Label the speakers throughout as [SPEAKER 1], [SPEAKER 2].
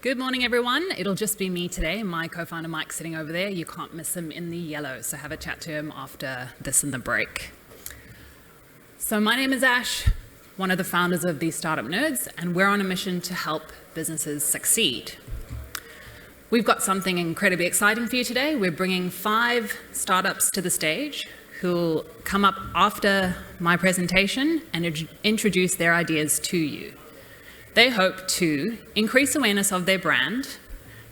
[SPEAKER 1] Good morning, everyone. It'll just be me today. My co-founder Mike's sitting over there. You can't miss him in the yellow, so have a chat to him after this and the break. So my name is Ash, one of the founders of the Startup Nerds, and we're on a mission to help businesses succeed. We've got something incredibly exciting for you today. We're bringing 5 startups to the stage who'll come up after my presentation and introduce their ideas to you. They hope to increase awareness of their brand,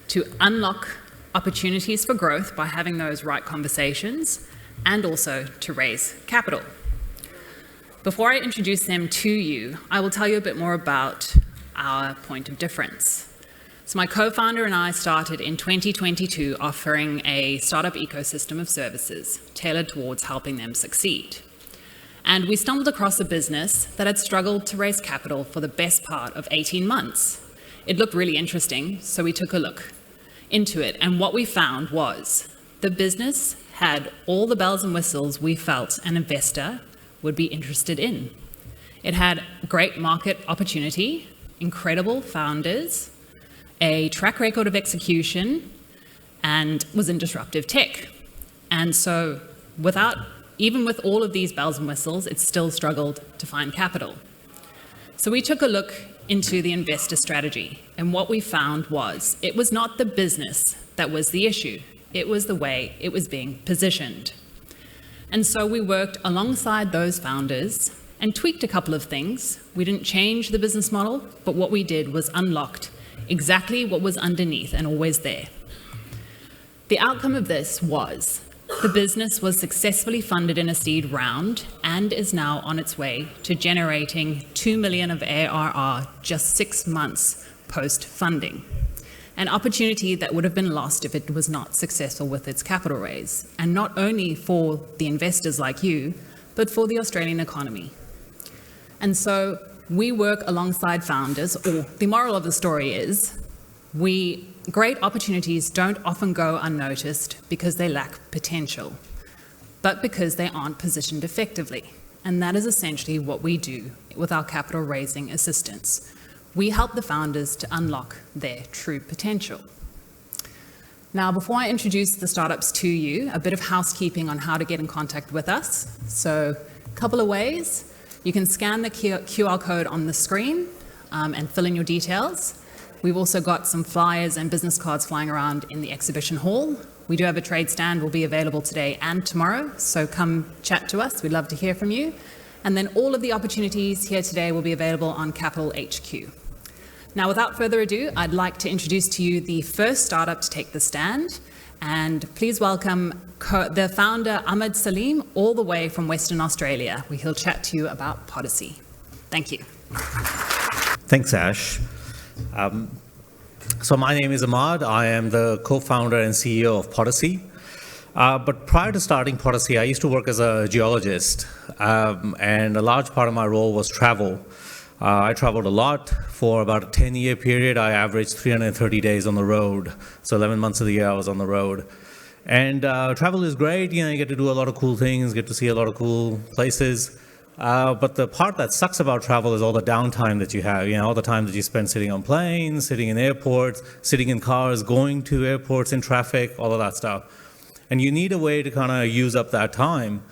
[SPEAKER 1] to unlock opportunities for growth by having those right conversations, and also to raise capital. Before I introduce them to you, I will tell you a bit more about our point of difference. So my co-founder and I started in 2022 offering a startup ecosystem of services tailored towards helping them succeed. And we stumbled across a business that had struggled to raise capital for the best part of 18 months. It looked really interesting, so we took a look into it. And what we found was the business had all the bells and whistles we felt an investor would be interested in. It had great market opportunity, incredible founders, a track record of execution, and was in disruptive tech. And so even with all of these bells and whistles, it still struggled to find capital. So we took a look into the investor strategy, and what we found was it was not the business that was the issue, it was the way it was being positioned. And so we worked alongside those founders and tweaked a couple of things. We didn't change the business model, but what we did was unlocked exactly what was underneath and always there. The outcome of this was the business was successfully funded in a seed round and is now on its way to generating $2 million of ARR just 6 months post-funding. An opportunity that would have been lost if it was not successful with its capital raise, and not only for the investors like you, but for the Australian economy. And so we work alongside founders, or the moral of the story is, great opportunities don't often go unnoticed because they lack potential, but because they aren't positioned effectively. And that is essentially what we do with our capital raising assistance. We help the founders to unlock their true potential. Now, before I introduce the startups to you, a bit of housekeeping on how to get in contact with us. So a couple of ways. You can scan the QR code on the screen and fill in your details. We've also got some flyers and business cards flying around in the exhibition hall. We do have a trade stand, will be available today and tomorrow, so come chat to us. We'd love to hear from you. And then all of the opportunities here today will be available on Capital HQ. Now, without further ado, I'd like to introduce to you the first startup to take the stand. And please welcome the founder, Ahmed Salim, all the way from Western Australia, where he'll chat to you about Podyssey. Thank you.
[SPEAKER 2] Thanks, Ash. So my name is Ahmad. I am the co-founder and CEO of Podyssey. But prior to starting Podyssey, I used to work as a geologist, and a large part of my role was travel. I traveled a lot. For about a 10-year period, I averaged 330 days on the road. So 11 months of the year I was on the road. And travel is great. You get to do a lot of cool things, get to see a lot of cool places. But the part that sucks about travel is all the downtime that you have, all the time that you spend sitting on planes, sitting in airports, sitting in cars, going to airports in traffic, all of that stuff. And you need a way to kind of use up that time.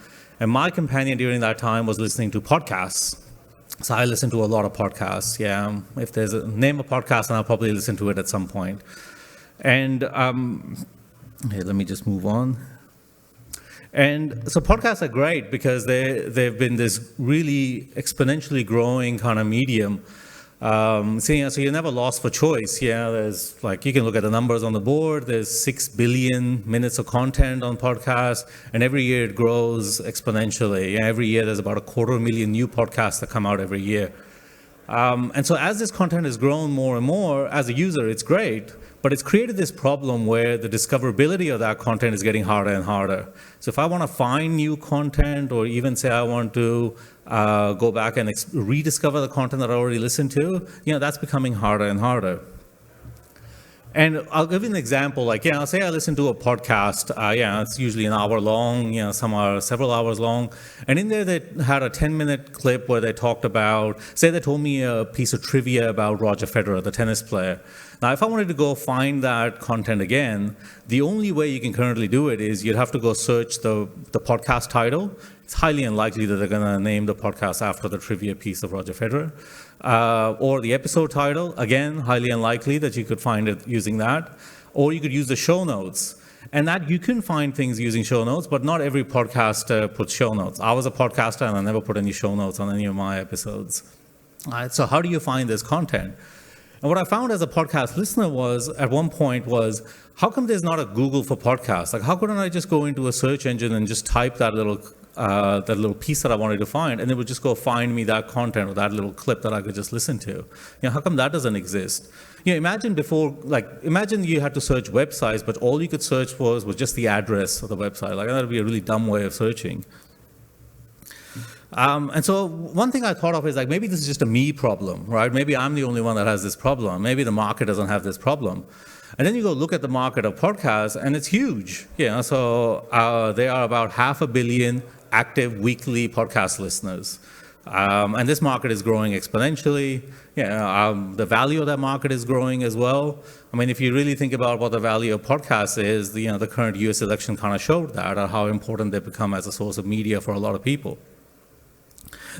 [SPEAKER 2] And my companion during that time was listening to podcasts. So I listen to a lot of podcasts, If there's name a podcast, then I'll probably listen to it at some point. And here, let me just move on. And so podcasts are great because they've been this really exponentially growing kind of medium. So you're never lost for choice. There's you can look at the numbers on the board. There's 6 billion minutes of content on podcasts, and every year it grows exponentially. Every year there's about 250,000 new podcasts that come out every year. And so as this content has grown more and more, as a user, it's great. But it's created this problem where the discoverability of that content is getting harder and harder. So if I want to find new content, or even say I want to go back and rediscover the content that I already listened to, that's becoming harder and harder. And I'll give you an example. Like, say I listen to a podcast. It's usually an hour long. Some are several hours long. And in there, they had a 10-minute clip where they talked about, say, they told me a piece of trivia about Roger Federer, the tennis player. Now, if I wanted to go find that content again, the only way you can currently do it is you'd have to go search the podcast title. It's highly unlikely that they're going to name the podcast after the trivia piece of Roger Federer. Or the episode title, again, highly unlikely that you could find it using that. Or you could use the show notes. And that you can find things using show notes, but not every podcaster puts show notes. I was a podcaster and I never put any show notes on any of my episodes. All right, so how do you find this content? And what I found as a podcast listener was, at one point, how come there's not a Google for podcasts? Like, how couldn't I just go into a search engine and just type that little piece that I wanted to find, and it would just go find me that content or that little clip that I could just listen to? How come that doesn't exist? Imagine imagine you had to search websites, but all you could search for was just the address of the website. Like, that would be a really dumb way of searching. And so one thing I thought of is, like, maybe this is just a me problem, right? Maybe I'm the only one that has this problem. Maybe the market doesn't have this problem. And then you go look at the market of podcasts, and it's huge. So there are about 500 million active weekly podcast listeners. And this market is growing exponentially. The value of that market is growing as well. I mean, if you really think about what the value of podcasts is, the current US election kind of showed that, or how important they become as a source of media for a lot of people.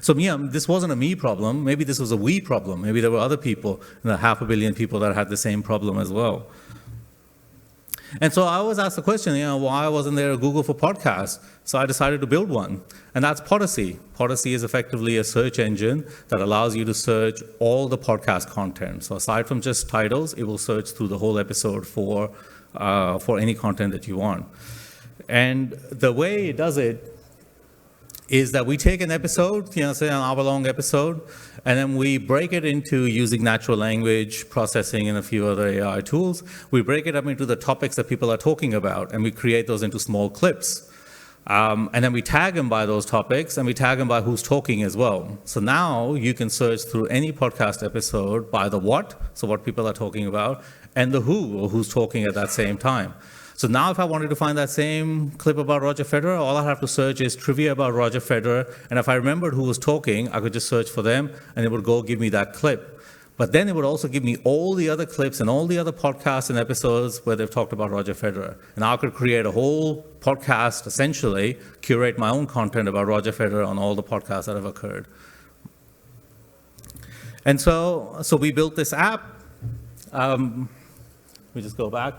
[SPEAKER 2] So this wasn't a me problem. Maybe this was a we problem. Maybe there were other people, 500 million people that had the same problem as well. And so I always ask the question, why wasn't there a Google for podcasts? So I decided to build one, and that's Podacy. Podacy is effectively a search engine that allows you to search all the podcast content. So aside from just titles, it will search through the whole episode for any content that you want. And the way it does it is that we take an episode, say an hour-long episode, and then we break it into, using natural language processing and a few other AI tools, we break it up into the topics that people are talking about, and we create those into small clips. And then we tag them by those topics, and we tag them by who's talking as well. So now you can search through any podcast episode by the what, so what people are talking about, and the who, or who's talking at that same time. So now if I wanted to find that same clip about Roger Federer, all I have to search is trivia about Roger Federer. And if I remembered who was talking, I could just search for them, and it would go give me that clip. But then it would also give me all the other clips and all the other podcasts and episodes where they've talked about Roger Federer. And I could create a whole podcast, essentially, curate my own content about Roger Federer on all the podcasts that have occurred. And so we built this app. We just go back.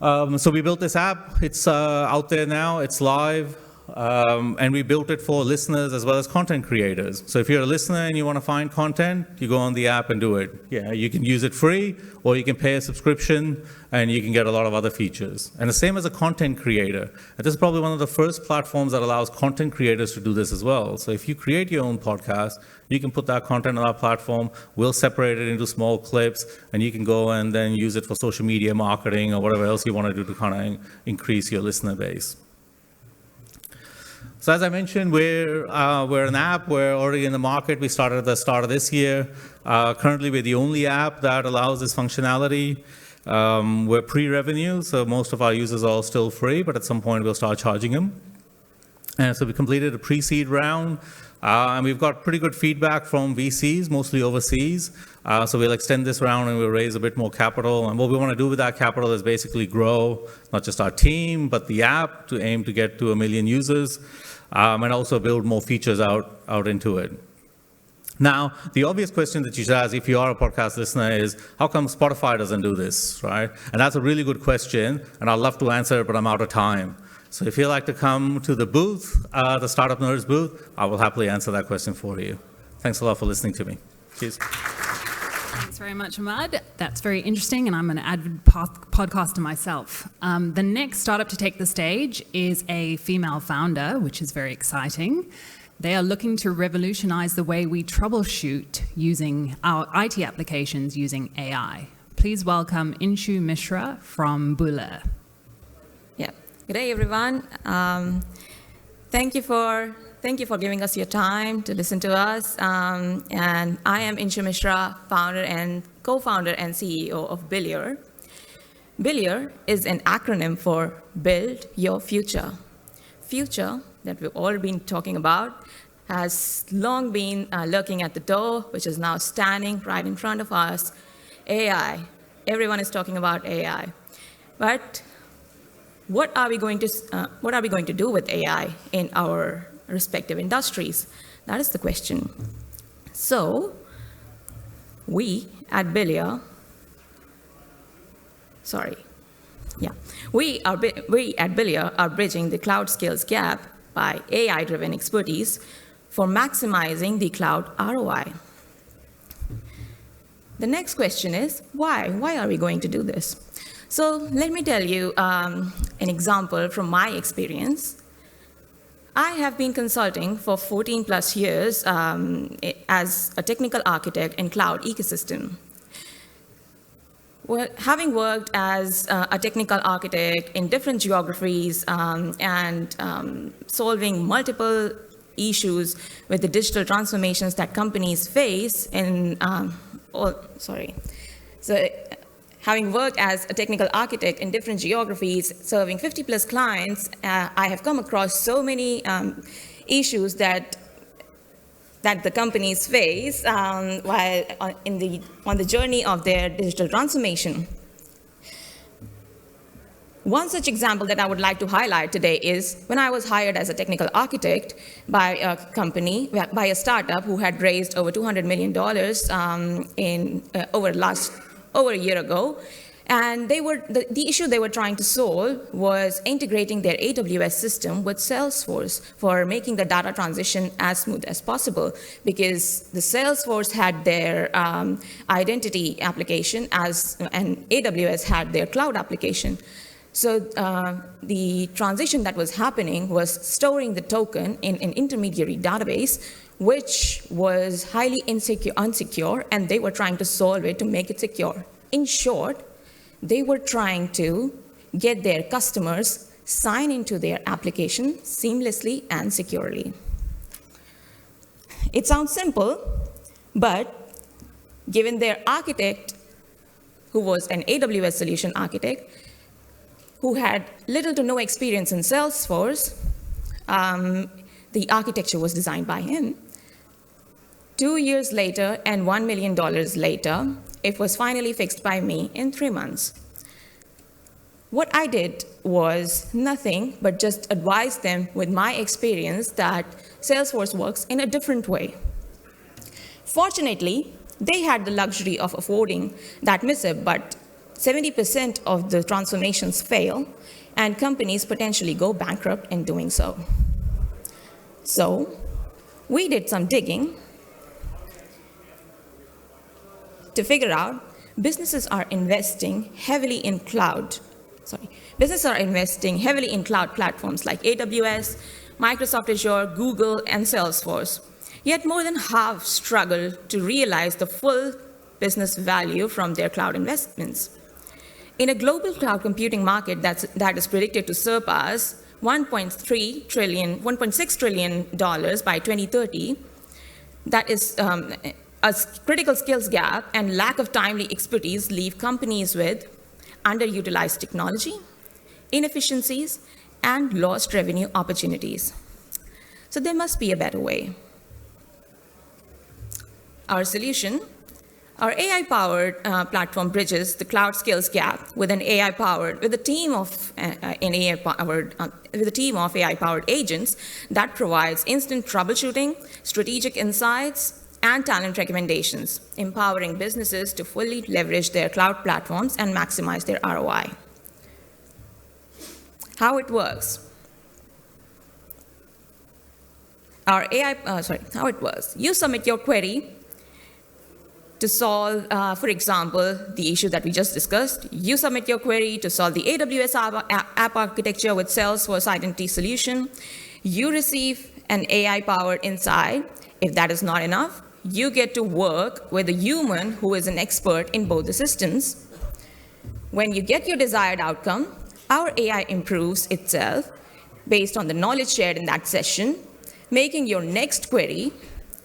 [SPEAKER 2] So we built this app. It's out there now. It's live. And we built it for listeners as well as content creators. So if you're a listener and you want to find content, you go on the app and do it. You can use it free, or you can pay a subscription, and you can get a lot of other features. And the same as a content creator. And this is probably one of the first platforms that allows content creators to do this as well. So if you create your own podcast, you can put that content on our platform. We'll separate it into small clips, and you can go and then use it for social media marketing or whatever else you want to do to kind of increase your listener base. So as I mentioned, we're an app. We're already in the market. We started at the start of this year. Currently, we're the only app that allows this functionality. We're pre-revenue, so most of our users are still free, but at some point we'll start charging them. And so we completed a pre-seed round, and we've got pretty good feedback from VCs, mostly overseas. So we'll extend this round and we'll raise a bit more capital. And what we want to do with that capital is basically grow not just our team, but the app to aim to get to 1 million users, and also build more features out into it. Now, the obvious question that you should ask if you are a podcast listener is, how come Spotify doesn't do this, right? And that's a really good question, and I'd love to answer it, but I'm out of time. So if you'd like to come to the booth, the Startup Nerds booth, I will happily answer that question for you. Thanks a lot for listening to me. Cheers.
[SPEAKER 1] Thanks very much, Ahmad. That's very interesting, and I'm an avid podcaster myself. The next startup to take the stage is a female founder, which is very exciting. They are looking to revolutionize the way we troubleshoot using our IT applications using AI. Please welcome Inshu Mishra from Bula.
[SPEAKER 3] Yeah. Good day, everyone. Thank you for giving us your time to listen to us. And I am Inshu Mishra, founder and co-founder and CEO of Billier. BILIER is an acronym for Build Your Future. Future that we've all been talking about has long been lurking at the door, which is now standing right in front of us. AI. Everyone is talking about AI. But what are we going to do with AI in our respective industries? That is the question. So we at BILIER, we at BILIER are bridging the cloud skills gap by AI-driven expertise for maximizing the cloud ROI. The next question is, why? Why are we going to do this? So let me tell you an example from my experience. I have been consulting for 14 plus years as a technical architect in cloud ecosystem. Well, having worked as a technical architect in different geographies and solving multiple issues with the digital transformations that companies face having worked as a technical architect in different geographies, serving 50 plus clients, I have come across so many issues that the companies face while on the journey of their digital transformation. One such example that I would like to highlight today is when I was hired as a technical architect by a company, by a startup who had raised over $200 million over a year ago. And the issue they were trying to solve was integrating their AWS system with Salesforce for making the data transition as smooth as possible, because the Salesforce had their identity application and AWS had their cloud application. So the transition that was happening was storing the token in an intermediary database, which was highly unsecure, and they were trying to solve it to make it secure. In short, they were trying to get their customers sign into their application seamlessly and securely. It sounds simple, but given their architect, who was an AWS solution architect, who had little to no experience in Salesforce, the architecture was designed by him. 2 years later and $1 million later, it was finally fixed by me in 3 months. What I did was nothing but just advise them with my experience that Salesforce works in a different way. Fortunately, they had the luxury of affording that mishap, but 70% of the transformations fail, and companies potentially go bankrupt in doing so. So we did some digging to figure out businesses are investing heavily in cloud platforms like AWS, Microsoft Azure, Google, and Salesforce. Yet more than half struggle to realize the full business value from their cloud investments. In a global cloud computing market that is predicted to surpass $1.6 trillion by 2030, that is a critical skills gap and lack of timely expertise leave companies with underutilized technology, inefficiencies, and lost revenue opportunities. So there must be a better way. Our solution, our AI-powered platform bridges the cloud skills gap with a team of AI-powered agents that provides instant troubleshooting, strategic insights, and talent recommendations, empowering businesses to fully leverage their cloud platforms and maximize their ROI. How it works. How it works. You submit your query to solve, for example, the issue that we just discussed. You submit your query to solve the AWS app architecture with Salesforce Identity Solution. You receive an AI-powered insight. If that is not enough, you get to work with a human who is an expert in both the systems. When you get your desired outcome, our AI improves itself based on the knowledge shared in that session, making your next query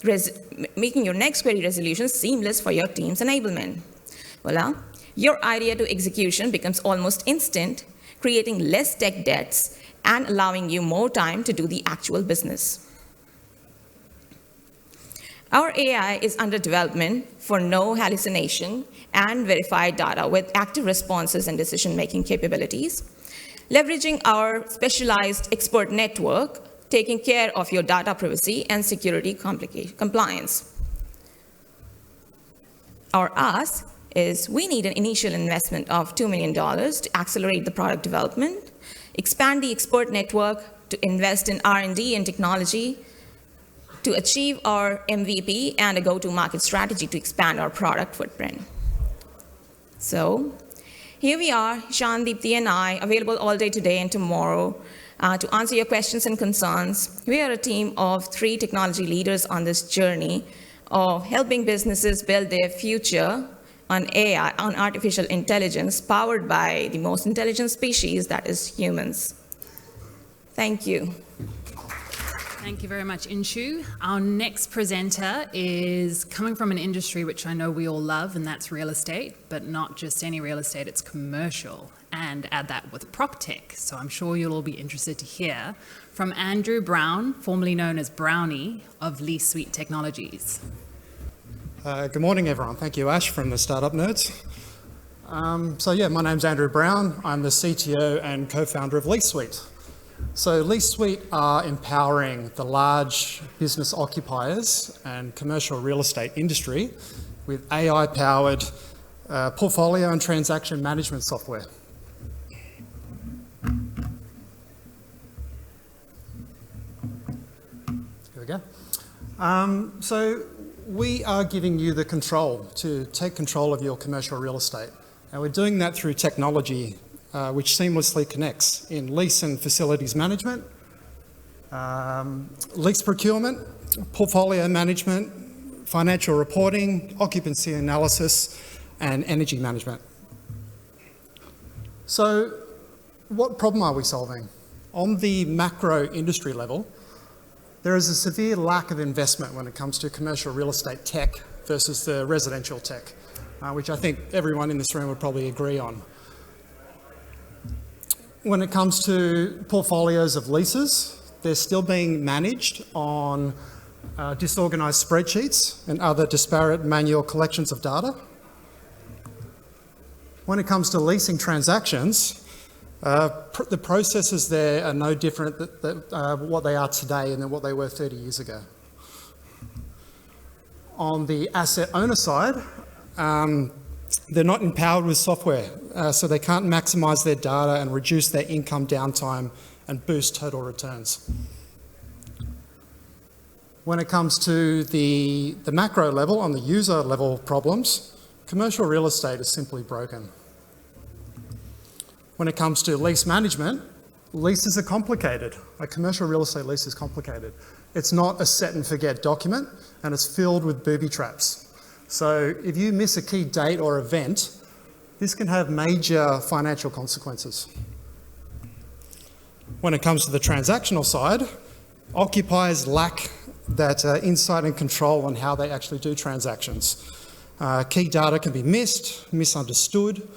[SPEAKER 3] resolution seamless for your team's enablement. Voila. Your idea to execution becomes almost instant, creating less tech debts and allowing you more time to do the actual business. Our AI is under development for no hallucination and verified data with active responses and decision-making capabilities, leveraging our specialized expert network, taking care of your data privacy and security compliance. Our ask is we need an initial investment of $2 million to accelerate the product development, expand the expert network, to invest in R&D and technology, to achieve our MVP and a go-to-market strategy to expand our product footprint. So here we are, Sean, Deepthi, and I, available all day today and tomorrow to answer your questions and concerns. We are a team of 3 technology leaders on this journey of helping businesses build their future on AI, on artificial intelligence, powered by the most intelligent species, that is humans. Thank you.
[SPEAKER 1] Thank you very much, Inshu. Our next presenter is coming from an industry which I know we all love, and that's real estate, but not just any real estate, it's commercial, and add that with prop tech. So I'm sure you'll all be interested to hear from Andrew Brown, formerly known as Brownie, of Lease Suite Technologies.
[SPEAKER 4] Good morning, everyone. Thank you, Ash, from the Startup Nerds. My name's Andrew Brown. I'm the CTO and co-founder of Lease Suite. So Lease Suite are empowering the large business occupiers and commercial real estate industry with AI-powered portfolio and transaction management software. Here we go. We are giving you the control to take control of your commercial real estate. And we're doing that through technology which seamlessly connects in lease and facilities management, lease procurement, portfolio management, financial reporting, occupancy analysis, and energy management. So what problem are we solving? On the macro industry level, there is a severe lack of investment when it comes to commercial real estate tech versus the residential tech, which I think everyone in this room would probably agree on. When it comes to portfolios of leases, they're still being managed on disorganized spreadsheets and other disparate manual collections of data. When it comes to leasing transactions, the processes there are no different than what they are today and than what they were 30 years ago. On the asset owner side, they're not empowered with software, so they can't maximize their data and reduce their income downtime and boost total returns. When it comes to the macro level, on the user level problems, commercial real estate is simply broken. When it comes to lease management, leases are complicated. A commercial real estate lease is complicated. It's not a set and forget document, and it's filled with booby traps. So if you miss a key date or event, this can have major financial consequences. When it comes to the transactional side, occupiers lack that insight and control on how they actually do transactions. Key data can be missed, misunderstood,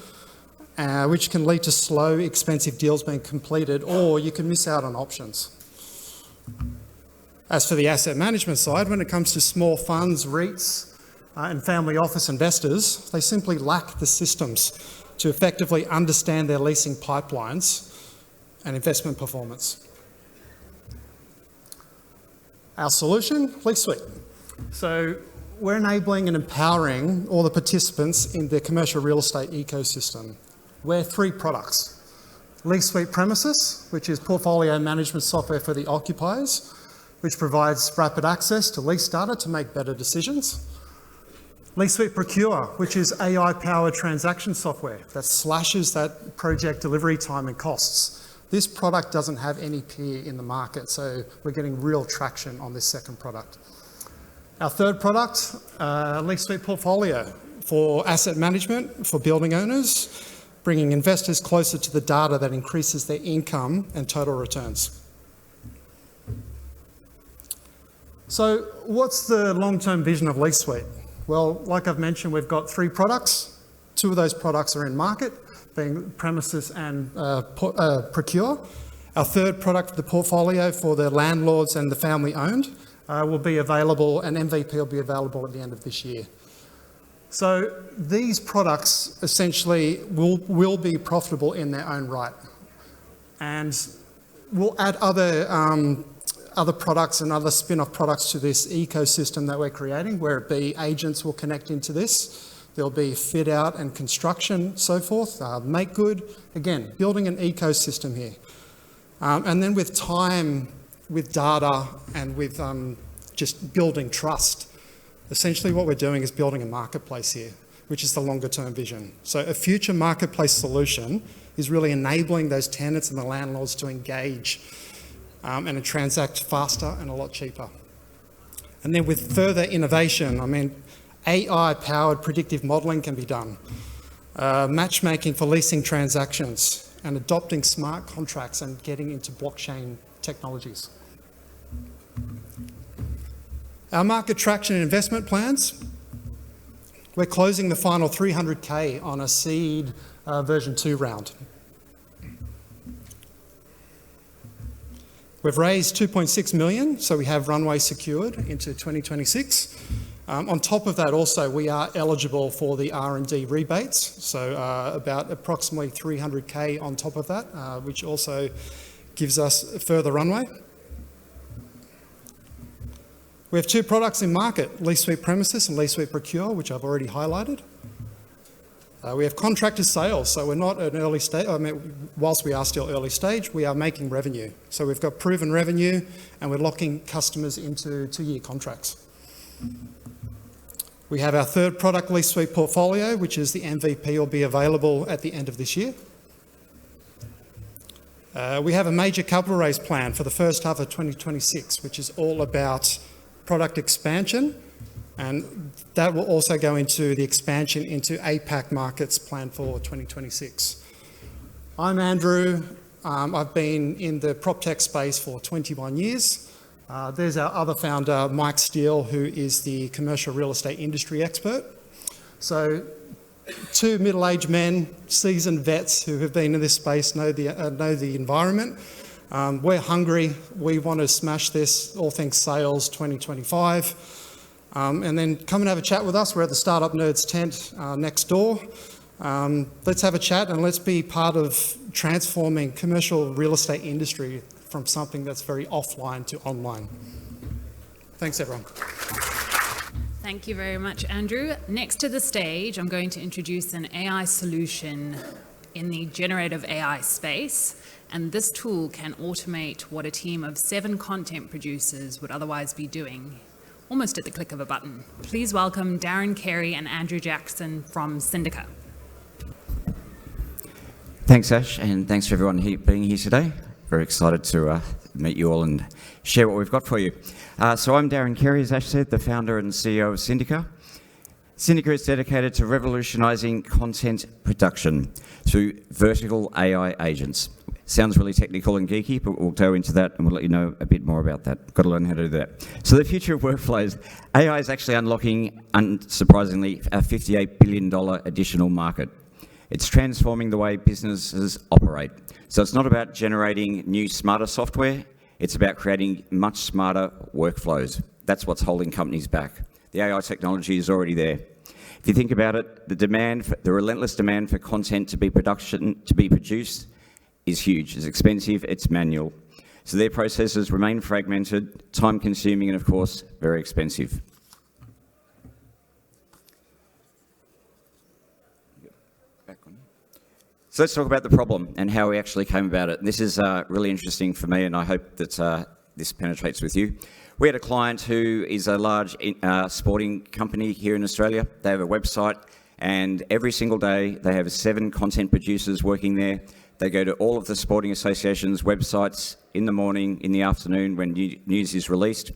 [SPEAKER 4] which can lead to slow, expensive deals being completed, or you can miss out on options. As for the asset management side, when it comes to small funds, REITs, and family office investors, they simply lack the systems to effectively understand their leasing pipelines and investment performance. Our solution, Lease Suite. So we're enabling and empowering all the participants in the commercial real estate ecosystem. We're 3 products. Lease Suite Premises, which is portfolio management software for the occupiers, which provides rapid access to lease data to make better decisions. Lease Suite Procure, which is AI-powered transaction software that slashes that project delivery time and costs. This product doesn't have any peer in the market, so we're getting real traction on this second product. Our third product, Lease Suite Portfolio, for asset management for building owners, bringing investors closer to the data that increases their income and total returns. So what's the long-term vision of Lease Suite? Well, like I've mentioned, we've got 3 products, Two of those products are in market, being Premises and Procure. Our third product for the portfolio for the landlords and the family-owned will be available, and MVP will be available at the end of this year. So these products essentially will be profitable in their own right. And we'll add other products and other spin-off products to this ecosystem that we're creating, where it be agents will connect into this. There'll be fit out and construction, so forth, make good. Again, building an ecosystem here. And then with time, with data, and with just building trust, essentially what we're doing is building a marketplace here, which is the longer term vision. So a future marketplace solution is really enabling those tenants and the landlords to engage and to transact faster and a lot cheaper. And then with further innovation, I mean, AI-powered predictive modelling can be done. Matchmaking for leasing transactions and adopting smart contracts and getting into blockchain technologies. Our market traction and investment plans. We're closing the final 300K on a seed version 2 round. We've raised 2.6 million, so we have runway secured into 2026. On top of that also, we are eligible for the R&D rebates, so about approximately 300K on top of that, which also gives us further runway. We have 2 products in market, Lease Suite Premises and Lease Suite Procure, which I've already highlighted. We have contracted sales, so we're not at an early stage. I mean, whilst we are still early stage, we are making revenue. So we've got proven revenue and we're locking customers into 2-year contracts. We have our third product, Lease Suite Portfolio, which is the MVP, will be available at the end of this year. We have a major capital raise plan for the first half of 2026, which is all about product expansion, and that will also go into the expansion into APAC markets planned for 2026. I'm Andrew. I've been in the PropTech space for 21 years. There's our other founder, Mike Steele, who is the commercial real estate industry expert. So 2 middle-aged men, seasoned vets who have been in this space, know the environment. We're hungry. We want to smash this, all things sales 2025. And then come and have a chat with us. We're at the Startup Nerds tent next door. Let's have a chat and let's be part of transforming commercial real estate industry from something that's very offline to online. Thanks, everyone.
[SPEAKER 1] Thank you very much, Andrew. Next to the stage, I'm going to introduce an AI solution in the generative AI space. And this tool can automate what a team of 7 content producers would otherwise be doing, almost at the click of a button. Please welcome Darren Carey and Andrew Jackson from Syndica.
[SPEAKER 5] Thanks, Ash, and thanks for everyone being here today. Very excited to meet you all and share what we've got for you. So I'm Darren Carey, as Ash said, the founder and CEO of Syndica. Syndica is dedicated to revolutionising content production through vertical AI agents. Sounds really technical and geeky, but we'll go into that and we'll let you know a bit more about that. Got to learn how to do that. So the future of workflows, AI is actually unlocking, unsurprisingly, a $58 billion additional market. It's transforming the way businesses operate. So it's not about generating new, smarter software. It's about creating much smarter workflows. That's what's holding companies back. The AI technology is already there. If you think about it, the relentless demand for content to be produced is huge. It's expensive, it's manual. So their processes remain fragmented, time-consuming, and of course, very expensive. So let's talk about the problem and how we actually came about it. And this is really interesting for me, and I hope that this penetrates with you. We had a client who is a large sporting company here in Australia. They have a website, and every single day they have 7 content producers working there. They go to all of the sporting associations' websites in the morning, in the afternoon when news is released.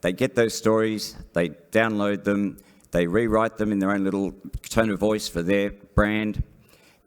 [SPEAKER 5] They get those stories, they download them, they rewrite them in their own little tone of voice for their brand.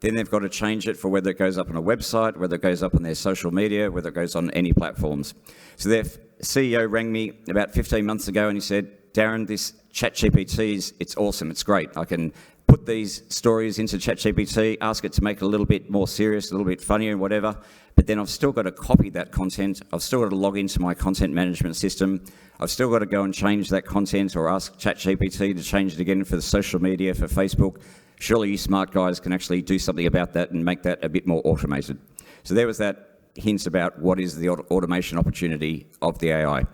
[SPEAKER 5] Then they've got to change it for whether it goes up on a website, whether it goes up on their social media, whether it goes on any platforms. So their CEO rang me about 15 months ago and he said, Darren, this ChatGPT it's awesome, it's great. I can put these stories into ChatGPT, ask it to make it a little bit more serious, a little bit funnier and whatever, but then I've still got to copy that content. I've still got to log into my content management system. I've still got to go and change that content or ask ChatGPT to change it again for the social media, for Facebook. Surely you smart guys can actually do something about that and make that a bit more automated. So there was that hint about what is the automation opportunity of the AI.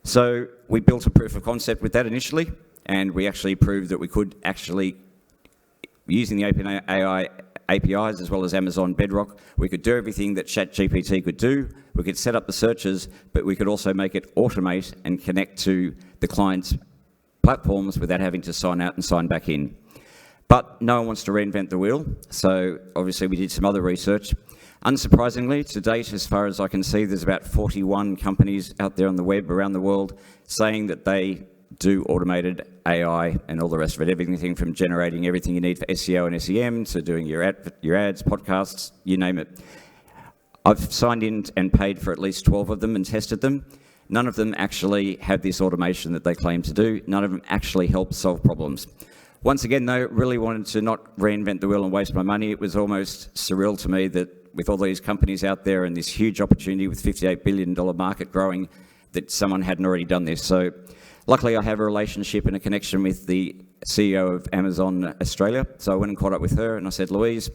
[SPEAKER 5] So we built a proof of concept with that initially, and we actually proved that we could actually, using the OpenAI APIs as well as Amazon Bedrock, we could do everything that ChatGPT could do. We could set up the searches, but we could also make it automate and connect to the client's platforms without having to sign out and sign back in. But no one wants to reinvent the wheel, so obviously we did some other research. Unsurprisingly, to date, as far as I can see, there's about 41 companies out there on the web around the world saying that they do automated AI and all the rest of it, everything from generating everything you need for SEO and SEM to doing your ads, podcasts, you name it. I've signed in and paid for at least 12 of them and tested them. None of them actually have this automation that they claim to do. None of them actually help solve problems. Once again, though, really wanted to not reinvent the wheel and waste my money. It was almost surreal to me that with all these companies out there and this huge opportunity with $58 billion market growing, that someone hadn't already done this. So luckily I have a relationship and a connection with the CEO of Amazon Australia. So I went and caught up with her and I said, Louise,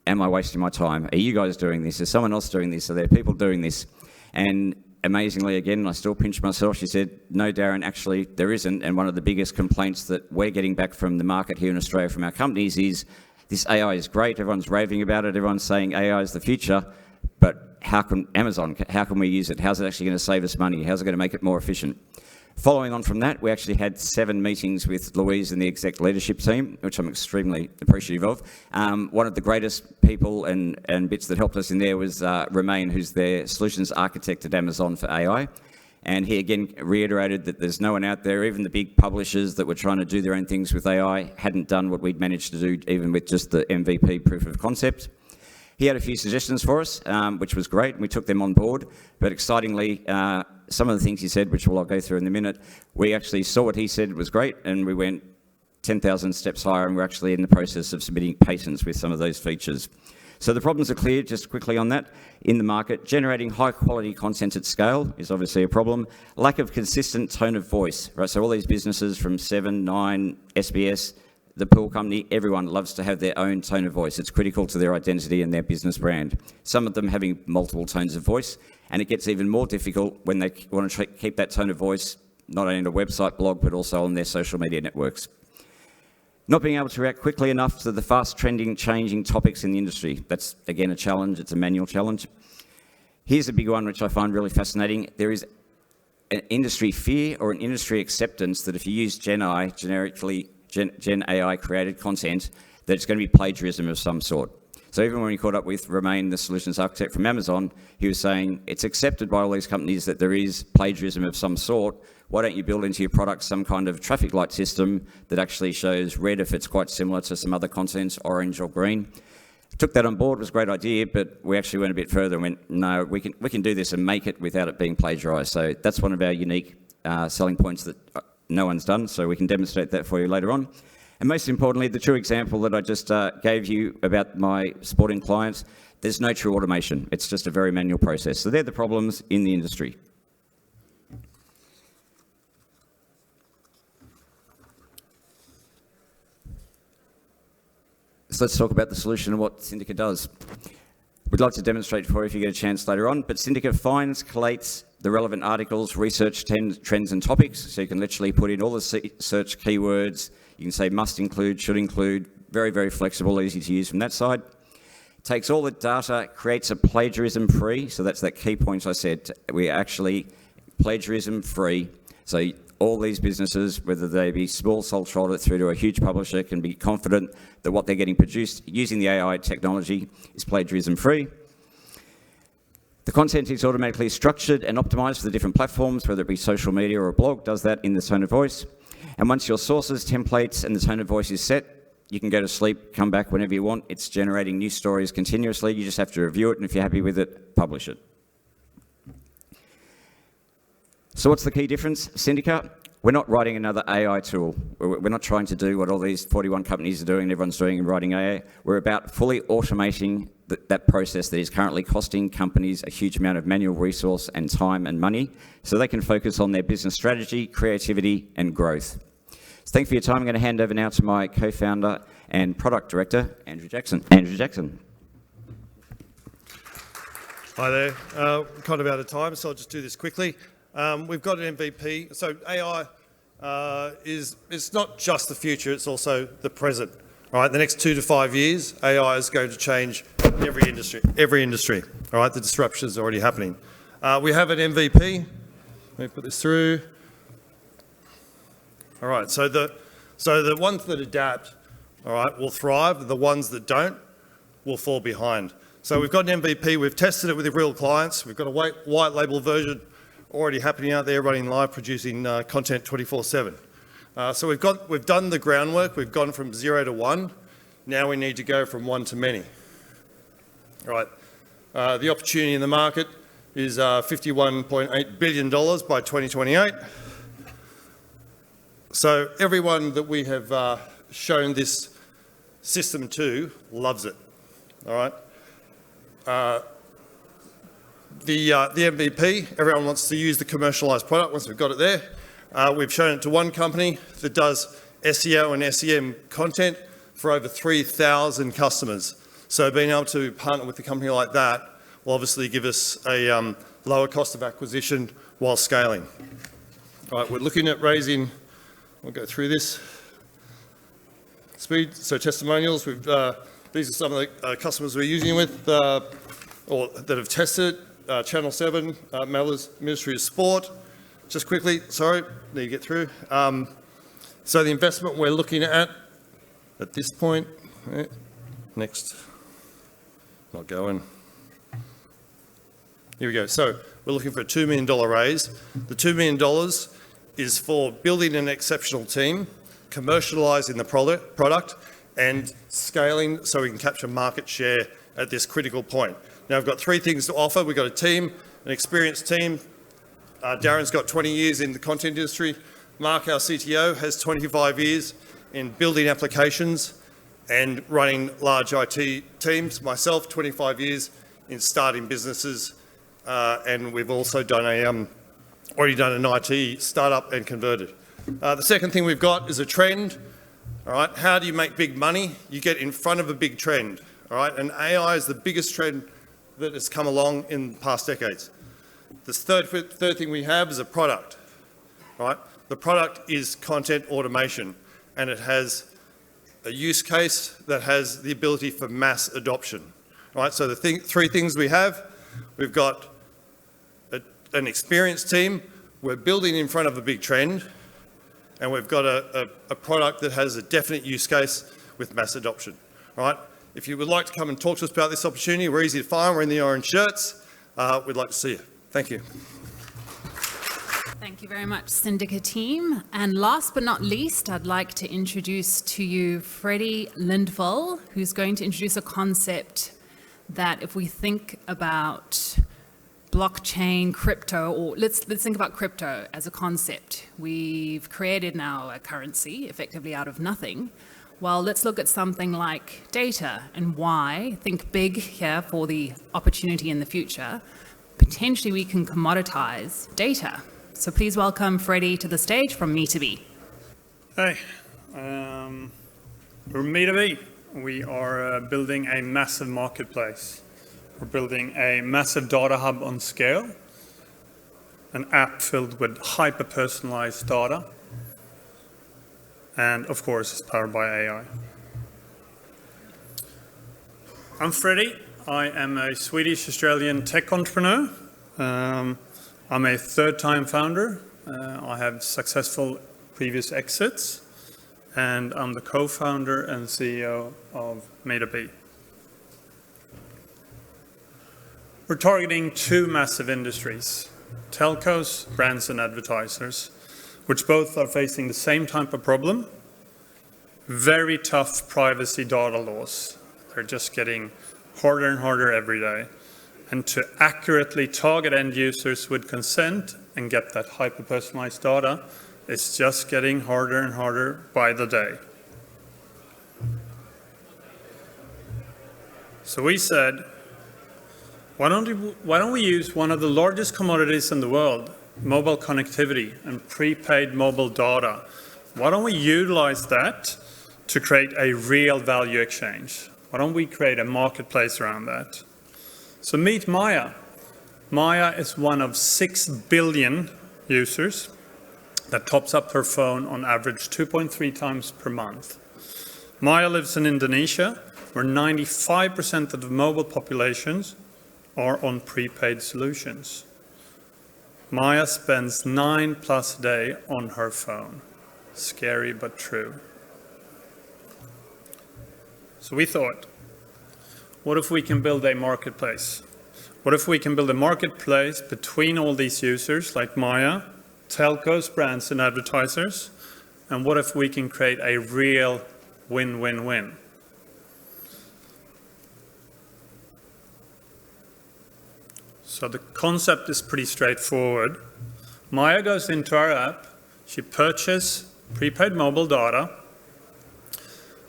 [SPEAKER 5] am I wasting my time? Are you guys doing this? Is someone else doing this? Are there people doing this? And amazingly, again, I still pinch myself. She said, no, Darren, actually, there isn't. And one of the biggest complaints that we're getting back from the market here in Australia from our companies is this AI is great. Everyone's raving about it. Everyone's saying AI is the future. But how can we use it? How's it actually going to save us money? How's it going to make it more efficient? Following on from that, we actually had 7 meetings with Louise and the exec leadership team, which I'm extremely appreciative of. One of the greatest people and bits that helped us in there was Romain, who's their solutions architect at Amazon for AI. And he again reiterated that there's no one out there, even the big publishers that were trying to do their own things with AI, hadn't done what we'd managed to do even with just the MVP proof of concept. He had a few suggestions for us, which was great, and we took them on board. But excitingly, some of the things he said, which I'll go through in a minute, we actually saw what he said was great, and we went 10,000 steps higher, and we're actually in the process of submitting patents with some of those features. So the problems are clear, just quickly on that. In the market, generating high-quality content at scale is obviously a problem. Lack of consistent tone of voice, right? So all these businesses from 7, 9, SBS, the pool company, everyone loves to have their own tone of voice. It's critical to their identity and their business brand. Some of them having multiple tones of voice, and it gets even more difficult when they want to keep that tone of voice not only in a website blog, but also on their social media networks. Not being able to react quickly enough to the fast trending, changing topics in the industry. That's, again, a challenge. It's a manual challenge. Here's a big one, which I find really fascinating. There is an industry fear or an industry acceptance that if you use Gen AI created content, that it's going to be plagiarism of some sort. So even when we caught up with Romain, the solutions architect from Amazon, he was saying it's accepted by all these companies that there is plagiarism of some sort. Why don't you build into your product some kind of traffic light system that actually shows red if it's quite similar to some other contents, orange or green? Took that on board, was a great idea, but we actually went a bit further and went, no, we can do this and make it without it being plagiarised. So that's one of our unique selling points that no one's done, so we can demonstrate that for you later on. And most importantly, the true example that I just gave you about my sporting clients, there's no true automation. It's just a very manual process. So they're the problems in the industry. So let's talk about the solution and what Syndica does. We'd like to demonstrate for you if you get a chance later on, but Syndica finds, collates the relevant articles, research trends and topics, so you can literally put in all the search keywords. You can say must include, should include, very, very flexible, easy to use from that side. Takes all the data, creates a plagiarism-free, so that's that key point I said. We're actually plagiarism-free, so all these businesses, whether they be small sole trader through to a huge publisher, can be confident that what they're getting produced using the AI technology is plagiarism-free. The content is automatically structured and optimized for the different platforms, whether it be social media or a blog, does that in the tone of voice. And once your sources, templates, and the tone of voice is set, you can go to sleep, come back whenever you want. It's generating new stories continuously. You just have to review it, and if you're happy with it, publish it. So what's the key difference? Syndica, we're not writing another AI tool. We're not trying to do what all these 41 companies are doing and everyone's doing and writing AI. We're about fully automating that process that is currently costing companies a huge amount of manual resource and time and money so they can focus on their business strategy, creativity and growth. So thanks for your time. I'm going to hand over now to my co-founder and product director, Andrew Jackson. Andrew Jackson.
[SPEAKER 6] Hi there. Kind of out of time, so I'll just do this quickly. We've got an MVP. So AI it's not just the future, it's also the present. All right, the next 2 to 5 years, AI is going to change every industry. All right, the disruption is already happening. We have an MVP. Let me put this through. All right, so the ones that adapt, all right, will thrive. The ones that don't will fall behind. So we've got an MVP. We've tested it with the real clients. We've got a white label version already happening out there, running live, producing content 24/7. So we've done the groundwork. We've gone from 0 to 1. Now we need to go from 1 to many. All right. The opportunity in the market is $51.8 billion by 2028. So everyone that we have shown this system to loves it. All right. The MVP, everyone wants to use the commercialised product once we've got it there. We've shown it to one company that does SEO and SEM content for over 3,000 customers. So being able to partner with a company like that will obviously give us a lower cost of acquisition while scaling. All right, we're looking at raising, we'll go through this. Speed, so testimonials, these are some of the customers we're using with, or that have tested it. Channel 7, Ministry of Sport. Just quickly, sorry, need to get through. So the investment we're looking at this point, next, not going. Here we go. So we're looking for a $2 million raise. The $2 million is for building an exceptional team, commercialising the product, and scaling so we can capture market share at this critical point. Now, I've got 3 things to offer. We've got a team, an experienced team. Darren's got 20 years in the content industry. Mark, our CTO, has 25 years in building applications and running large IT teams. Myself, 25 years in starting businesses. And we've also done already done an IT startup and converted. The second thing we've got is a trend. All right, how do you make big money? You get in front of a big trend. All right, and AI is the biggest trend that has come along in the past decades. The third thing we have is a product. All right, the product is content automation, and it has a use case that has the ability for mass adoption. All right, so the 3 things we have, we've got an experienced team, we're building in front of a big trend, and we've got a product that has a definite use case with mass adoption. All right, if you would like to come and talk to us about this opportunity, we're easy to find, we're in the orange shirts, we'd like to see you. Thank you.
[SPEAKER 1] Thank you very much, Syndicate team. And last but not least, I'd like to introduce to you Freddie Lindvall, who's going to introduce a concept that if we think about blockchain, crypto, or let's think about crypto as a concept. We've created now a currency effectively out of nothing. Well, let's look at something like data and why. Think big here for the opportunity in the future. Potentially we can commoditize data. So please welcome Freddie to the stage from Me2B.
[SPEAKER 7] Hey, we're Me2B. We are building a massive marketplace. We're building a massive data hub on scale, an app filled with hyper-personalized data, and of course, it's powered by AI. I'm Freddie. I am a Swedish-Australian tech entrepreneur. I'm a third-time founder. I have successful previous exits, and I'm the co-founder and CEO of Me2B. We're targeting 2 massive industries, telcos, brands, and advertisers, which both are facing the same type of problem, very tough privacy data laws. They're just getting harder and harder every day. And to accurately target end users with consent and get that hyper-personalized data, It's just getting harder and harder by the day. So we said, why don't we use one of the largest commodities in the world, mobile connectivity and prepaid mobile data? Why don't we utilize that to create a real value exchange? Why don't we create a marketplace around that? So meet Maya. Maya is one of 6 billion users that tops up her phone on average 2.3 times per month. Maya lives in Indonesia, where 95% of the mobile populations are on prepaid solutions. Maya spends 9+ days on her phone. Scary but true. So we thought, what if we can build a marketplace? What if we can build a marketplace between all these users like Maya, telcos, brands, and advertisers? And what if we can create a real win-win-win? So the concept is pretty straightforward. Maya goes into our app, she purchases prepaid mobile data.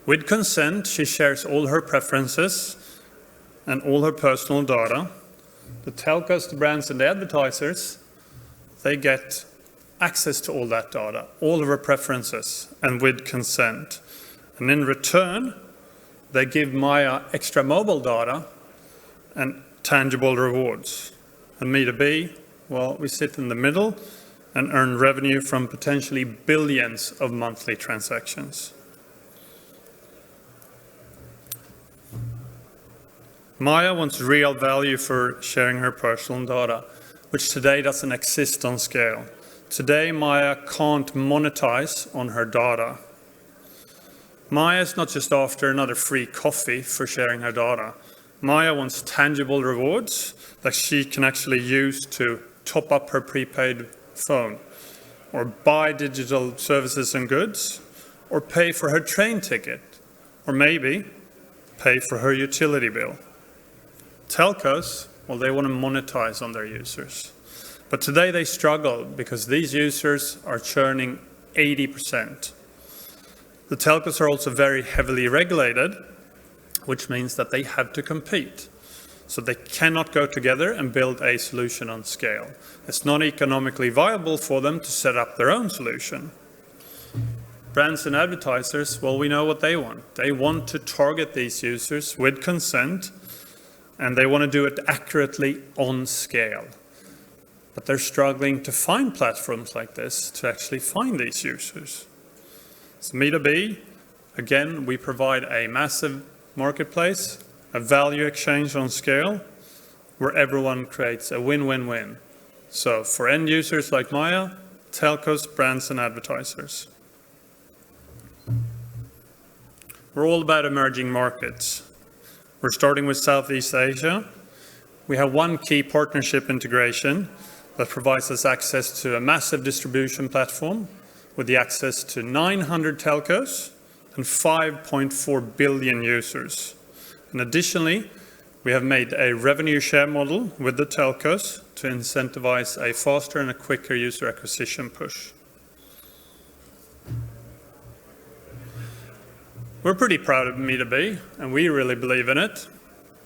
[SPEAKER 7] With consent, she shares all her preferences and all her personal data. The telcos, the brands, and the advertisers, they get access to all that data, all of her preferences, and with consent. And in return, they give Maya extra mobile data and tangible rewards. And Me2B, well, we sit in the middle and earn revenue from potentially billions of monthly transactions. Maya wants real value for sharing her personal data, which today doesn't exist on scale. Today, Maya can't monetize on her data. Maya is not just after another free coffee for sharing her data. Maya wants tangible rewards that she can actually use to top up her prepaid phone, or buy digital services and goods, or pay for her train ticket, or maybe pay for her utility bill. Telcos, well, they want to monetize on their users. But today they struggle because these users are churning 80%. The telcos are also very heavily regulated, which means that they have to compete. So they cannot go together and build a solution on scale. It's not economically viable for them to set up their own solution. Brands and advertisers, well, we know what they want. They want to target these users with consent, and they want to do it accurately on scale. But they're struggling to find platforms like this to actually find these users. So Me2B, again, we provide a massive marketplace, a value exchange on scale, where everyone creates a win-win-win. So for end users like Maya, telcos, brands, and advertisers. We're all about emerging markets. We're starting with Southeast Asia. We have one key partnership integration that provides us access to a massive distribution platform with the access to 900 telcos and 5.4 billion users. And additionally, we have made a revenue share model with the telcos to incentivize a faster and a quicker user acquisition push. We're pretty proud of Me2B, and we really believe in it.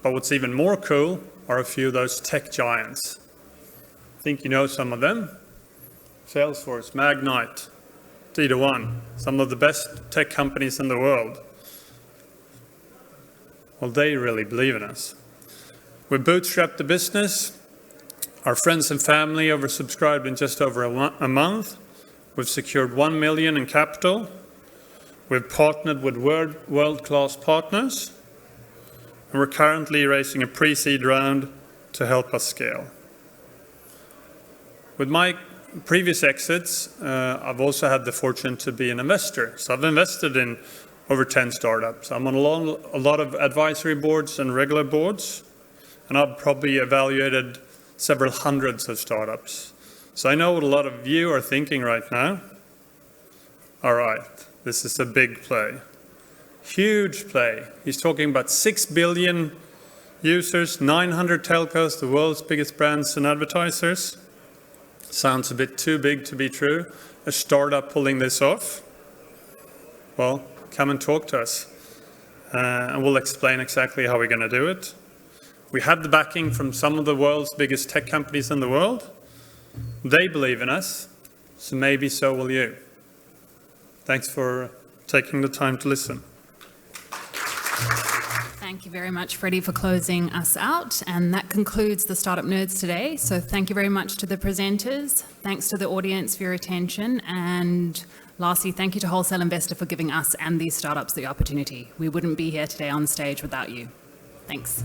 [SPEAKER 7] But what's even more cool are a few of those tech giants. I think you know some of them. Salesforce, Magnite, D2One, some of the best tech companies in the world. Well, they really believe in us. We bootstrapped the business. Our friends and family oversubscribed in just over a month. We've secured $1 million in capital. We've partnered with world-class partners, and we're currently raising a pre-seed round to help us scale. With my previous exits, I've also had the fortune to be an investor. So I've invested in over 10 startups. I'm on a lot of advisory boards and regular boards, and I've probably evaluated several hundreds of startups. So I know what a lot of you are thinking right now. All right. This is a big play, huge play. He's talking about 6 billion users, 900 telcos, the world's biggest brands and advertisers. Sounds a bit too big to be true. A startup pulling this off? Well, come and talk to us. And we'll explain exactly how we're going to do it. We have the backing from some of the world's biggest tech companies in the world. They believe in us, so maybe so will you. Thanks for taking the time to listen.
[SPEAKER 1] Thank you very much, Freddie, for closing us out. And that concludes the Startup Nerds today. So thank you very much to the presenters. Thanks to the audience for your attention. And lastly, thank you to Wholesale Investor for giving us and these startups the opportunity. We wouldn't be here today on stage without you. Thanks.